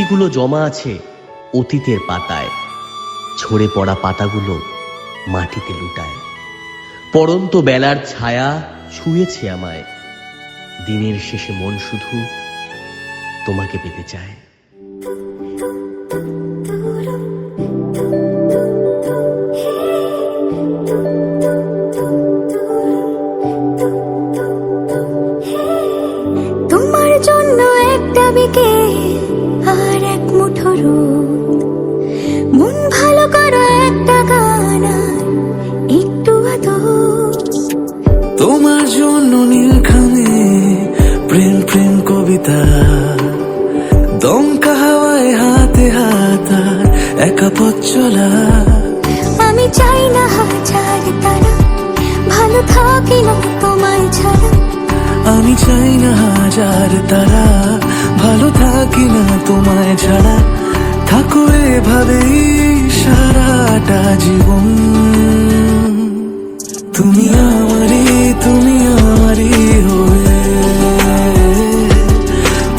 স্মৃতিগুলো জমা আছে অতীতের পাতায়, ঝরে পড়া পাতাগুলো মাটিতে লুটায়। পড়ন্ত বেলার ছায়া ছুঁয়েছে আমায়, দিনের শেষে মন শুধু তোমাকে পেতে চায়। তোমার জন্য একটা বিকেল আর এক মুঠো রোদ, মন ভালো করো একটা গান আর একটু আদর। তোমার জন্য নীলখামে প্রেম প্রেম কবিতা, দমকা হাওয়ায় হাতে হাত আর একা পথ চলা। আমি চাই না হাজার তারা, ভালো থাকি না তোমায় ছাড়া। আমি চাই না হাজার তারা, ভালো থাকি না তোমায় ছাড়া। থাকো এভাবেই সারাটা জীবন, তুমি আমারই হয়ে।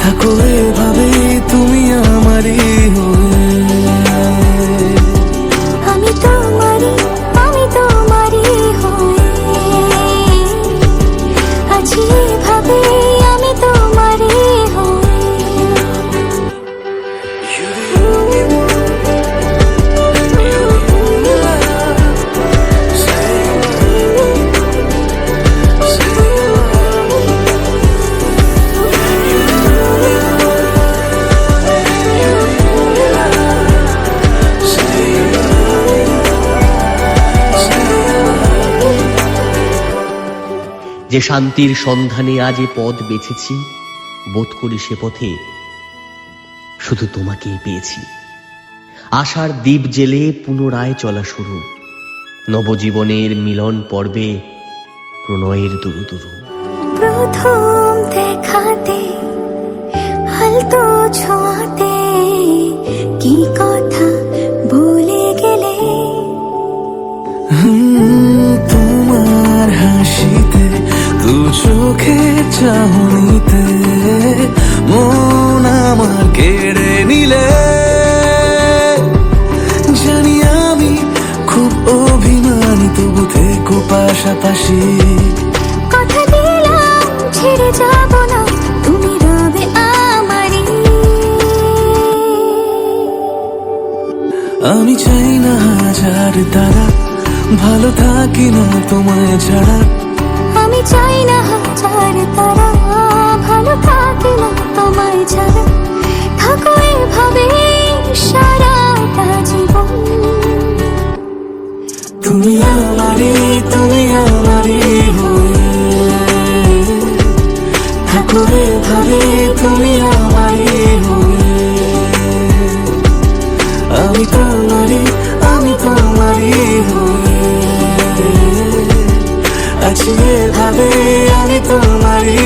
থাকো এভাবেই তুমি আমারই হয়ে। আমি তোমারই হয়ে আছি এভাবে, আমি তোমারই হয়ে। যে শান্তির সন্ধানে আজ এ পথ বেছেছি, বোধ করি সে পথে শুধু তোমাকেই পেয়েছি। আশার দ্বীপ জেলে পুনরায় চলা শুরু, নবজীবনের মিলন পর্বে প্রণয়ের দুরু দুরু। প্রথম দেখাতে হালতো ছোঁয়াতে কি কথা ভুলে গেলে। তোমার হাসিতে দু চোখে চাহনিতে মন আমার কেড়ে নিলে। জানি আমি খুব অভিমানী, তবু থেকো পাশাপাশি। কথা দিলাম ছেড়ে যাব না, তুমি রবে আমারই। আমি চাই না হাজার তারা, ভালো থাকি না তোমায় ছাড়া। আমি চাই না হাজার তারা, ভালো থাকি না তোমায় ছাড়া। থাকো এভাবে সারাটা জীবন, তুমি আমারই হয়ে। থাকো এভাবে তুমি আমারই হয়ে। আমি তোমারই হয়ে আছি এভাবে, আমি তোমারই